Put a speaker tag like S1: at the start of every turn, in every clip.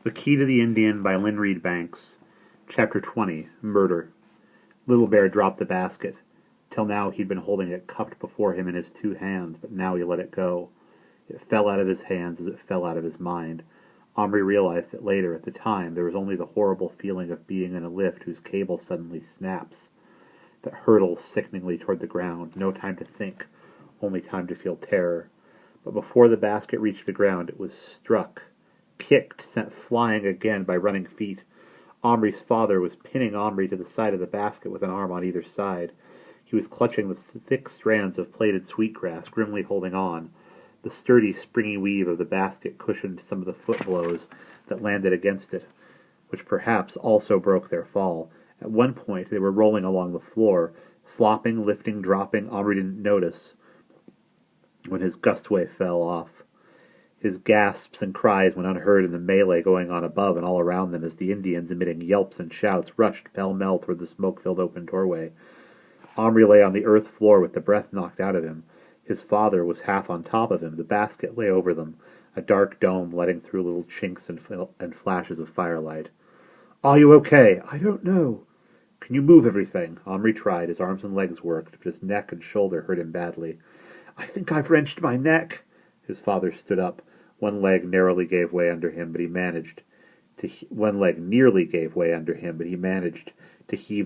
S1: The Key to the Indian by Reid Chapter 20. Murder. Little Bear dropped the basket. Till now he'd been holding it cupped before him in his two hands, but now he let it go. It fell out of his hands as it fell out of his mind. Omri realized it later. At the time, there was only the horrible feeling of being in a lift whose cable suddenly snaps, that hurtles sickeningly toward the ground. No time to think, only time to feel terror. But before the basket reached the ground, it was struck, kicked, sent flying again by running feet. Omri's father was pinning Omri to the side of the basket with an arm on either side. He was clutching the thick strands of plaited sweetgrass, grimly holding on. The sturdy, springy weave of the basket cushioned some of the foot blows that landed against it, which perhaps also broke their fall. At one point they were rolling along the floor, flopping, lifting, dropping. Omri didn't notice when his gustway fell off. His gasps and cries went unheard in the melee going on above and all around them as the Indians, emitting yelps and shouts, rushed pell-mell toward the smoke-filled open doorway. Omri lay on the earth floor with the breath knocked out of him. His father was half on top of him. The basket lay over them, a dark dome letting through little chinks and flashes of firelight. "Are you okay?" "I don't know." "Can you move everything?" Omri tried. His arms and legs worked, but his neck and shoulder hurt him badly. "I think I've wrenched my neck." His father stood up. One leg narrowly gave way under him, but he managed to heave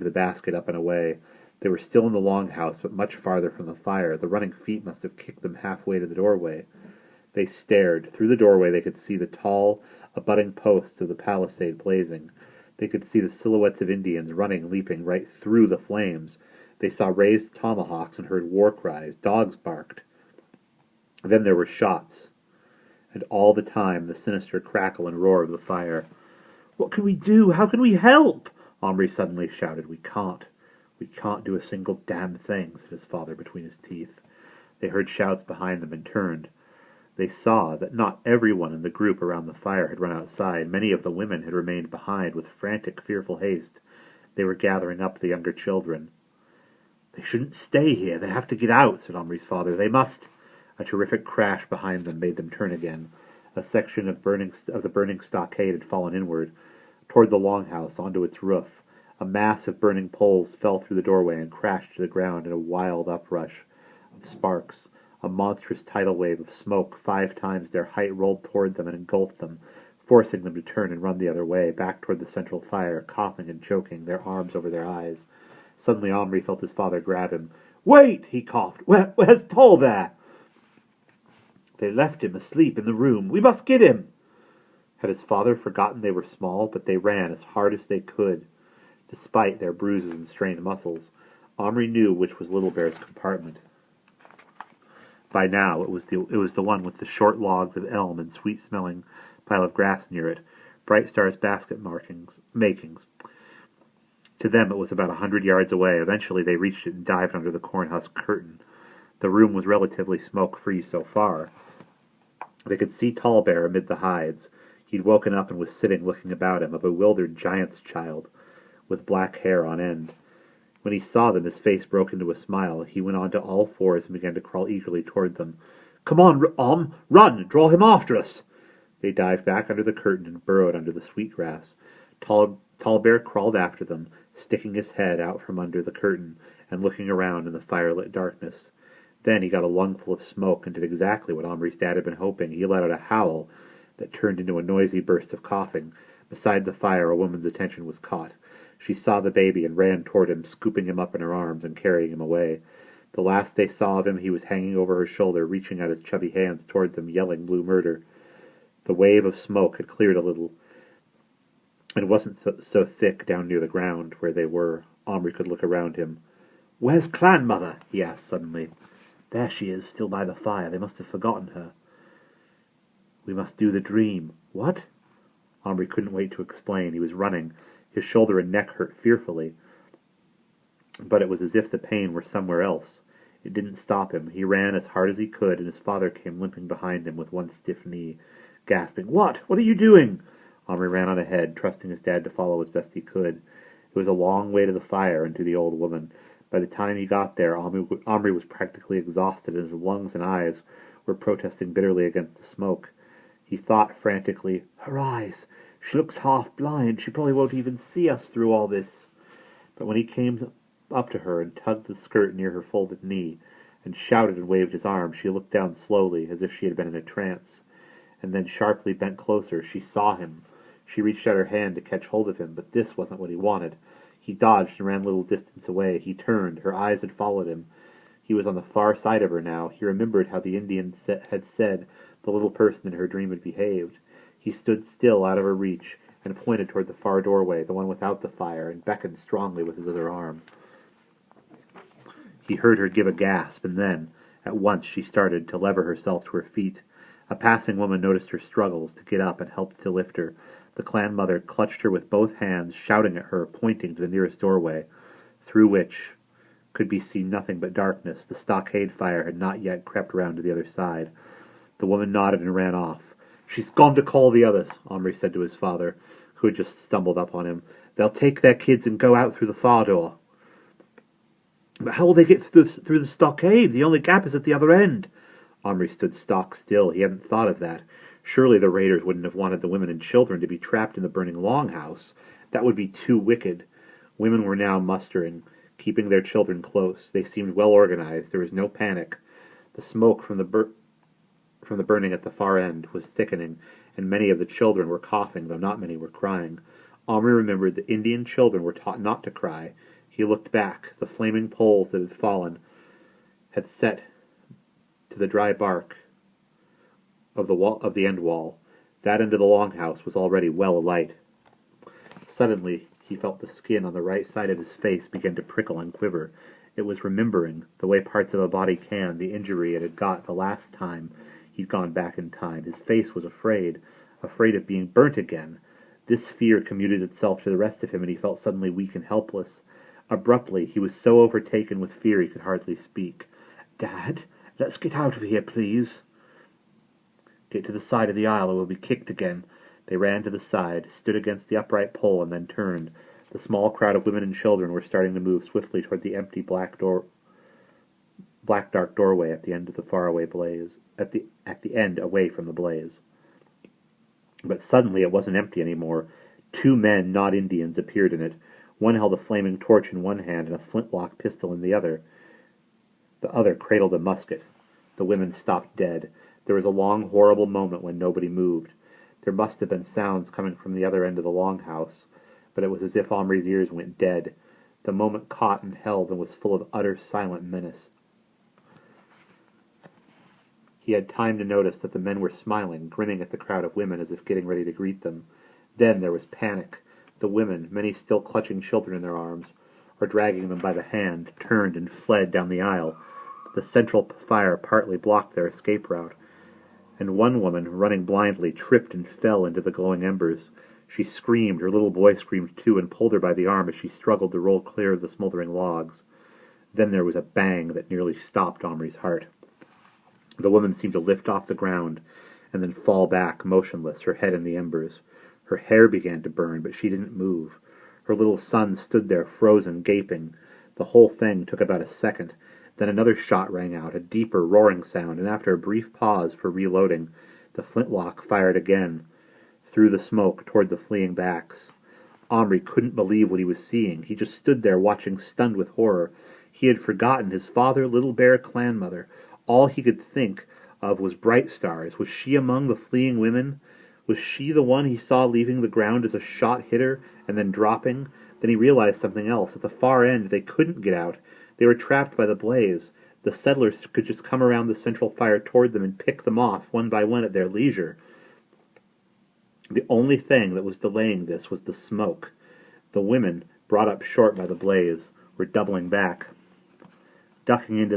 S1: the basket up and away. They were still in the longhouse, but much farther from the fire. The running feet must have kicked them halfway to the doorway. They stared. Through the doorway they could see the tall, abutting posts of the palisade blazing. They could see the silhouettes of Indians running, leaping right through the flames. They saw raised tomahawks and heard war cries. Dogs barked. Then there were shots. And all the time the sinister crackle and roar of the fire. "What can we do? How can we help?" Omri suddenly shouted. We can't do a single damn thing," said his father between his teeth. They heard shouts behind them and turned. They saw that not everyone in the group around the fire had run outside. Many of the women had remained behind with frantic, fearful haste. They were gathering up the younger children. "They shouldn't stay here. They have to get out," said Omri's father. "They must—" A terrific crash behind them made them turn again. A section of the burning stockade had fallen inward, toward the longhouse, onto its roof. A mass of burning poles fell through the doorway and crashed to the ground in a wild uprush of sparks. A monstrous tidal wave of smoke 5 times their height rolled toward them and engulfed them, forcing them to turn and run the other way, back toward the central fire, coughing and choking, their arms over their eyes. Suddenly Omri felt his father grab him. "Wait!" he coughed. Where's Tallbear?" "They left him asleep in the room. We must get him." Had his father forgotten they were small? But they ran as hard as they could, despite their bruises and strained muscles. Omri knew which was Little Bear's compartment. By now it was the one with the short logs of elm and sweet-smelling pile of grass near it, Bright Star's basket makings. To them it was about 100 yards away. Eventually they reached it and dived under the corn-husk curtain. The room was relatively smoke-free so far. They could see Tallbear amid the hides. He'd woken up and was sitting looking about him, a bewildered giant's child, with black hair on end. When he saw them, his face broke into a smile. He went on to all fours and began to crawl eagerly toward them. "Come on, run! Draw him after us!" They dived back under the curtain and burrowed under the sweetgrass. Tallbear crawled after them, sticking his head out from under the curtain and looking around in the firelit darkness. Then he got a lungful of smoke and did exactly what Omri's dad had been hoping. He let out a howl that turned into a noisy burst of coughing. Beside the fire, a woman's attention was caught. She saw the baby and ran toward him, scooping him up in her arms and carrying him away. The last they saw of him, he was hanging over her shoulder, reaching out his chubby hands toward them, yelling blue murder. The wave of smoke had cleared a little, and wasn't so thick down near the ground where they were. Omri could look around him. "Where's Clanmother?" he asked suddenly. "There she is, still by the fire. They must have forgotten her." "We must do the dream." "What?" Omri couldn't wait to explain. He was running. His shoulder and neck hurt fearfully, but it was as if the pain were somewhere else. It didn't stop him. He ran as hard as he could, and his father came limping behind him with one stiff knee, gasping. What are you doing?" Omri ran on ahead, trusting his dad to follow as best he could. It was a long way to the fire and to the old woman. By the time he got there, Omri was practically exhausted, and his lungs and eyes were protesting bitterly against the smoke. He thought frantically, "Her eyes! She looks half blind. She probably won't even see us through all this." But when he came up to her and tugged the skirt near her folded knee, and shouted and waved his arm, she looked down slowly, as if she had been in a trance, and then sharply bent closer. She saw him. She reached out her hand to catch hold of him, but this wasn't what he wanted. He dodged and ran a little distance away. He turned. Her eyes had followed him. He was on the far side of her now. He remembered how the Indian had said the little person in her dream had behaved. He stood still out of her reach and pointed toward the far doorway, the one without the fire, and beckoned strongly with his other arm. He heard her give a gasp, and then, at once, she started to lever herself to her feet. A passing woman noticed her struggles to get up and helped to lift her. The clan mother clutched her with both hands, shouting at her, pointing to the nearest doorway, through which could be seen nothing but darkness. The stockade fire had not yet crept round to the other side. The woman nodded and ran off. "She's gone to call the others," Omri said to his father, who had just stumbled up on him. "They'll take their kids and go out through the far door." "But how will they get through the stockade? The only gap is at the other end." Omri stood stock still. He hadn't thought of that. Surely the raiders wouldn't have wanted the women and children to be trapped in the burning longhouse. That would be too wicked. Women were now mustering, keeping their children close. They seemed well organized. There was no panic. The smoke from the burning at the far end was thickening, and many of the children were coughing, though not many were crying. Omri remembered the Indian children were taught not to cry. He looked back. The flaming poles that had fallen had set to the dry bark of the end wall. That end of the longhouse was already well alight. Suddenly he felt the skin on the right side of his face begin to prickle and quiver. It was remembering, the way parts of a body can, the injury it had got the last time he'd gone back in time. His face was afraid of being burnt again. This fear commuted itself to the rest of him, and he felt suddenly weak and helpless. Abruptly, he was so overtaken with fear he could hardly speak. "Dad, let's get out of here, please." "Get to the side of the aisle or we'll be kicked again." They ran to the side, stood against the upright pole, and then turned. The small crowd of women and children were starting to move swiftly toward the empty black dark doorway at the end of the faraway blaze, at the end away from the blaze. But suddenly it wasn't empty anymore. Two men, not Indians, appeared in it. One held a flaming torch in one hand and a flintlock pistol in the other. The other cradled a musket. The women stopped dead. There was a long, horrible moment when nobody moved. There must have been sounds coming from the other end of the longhouse, but it was as if Omri's ears went dead. The moment caught and held and was full of utter silent menace. He had time to notice that the men were smiling, grinning at the crowd of women as if getting ready to greet them. Then there was panic. The women, many still clutching children in their arms, or dragging them by the hand, turned and fled down the aisle. The central fire partly blocked their escape route, and one woman, running blindly, tripped and fell into the glowing embers. She screamed, her little boy screamed too, and pulled her by the arm as she struggled to roll clear of the smoldering logs. Then there was a bang that nearly stopped Omri's heart. The woman seemed to lift off the ground, and then fall back, motionless, her head in the embers. Her hair began to burn, but she didn't move. Her little son stood there, frozen, gaping. The whole thing took about a second. Then another shot rang out, a deeper, roaring sound, and after a brief pause for reloading, the flintlock fired again, through the smoke, toward the fleeing backs. Omri couldn't believe what he was seeing. He just stood there, watching, stunned with horror. He had forgotten his father, Little Bear, clan mother. All he could think of was Bright Stars. Was she among the fleeing women? Was she the one he saw leaving the ground as a shot hit her, and then dropping? Then he realized something else. At the far end, they couldn't get out. They were trapped by the blaze. The settlers could just come around the central fire toward them and pick them off, one by one, at their leisure. The only thing that was delaying this was the smoke. The women, brought up short by the blaze, were doubling back, ducking into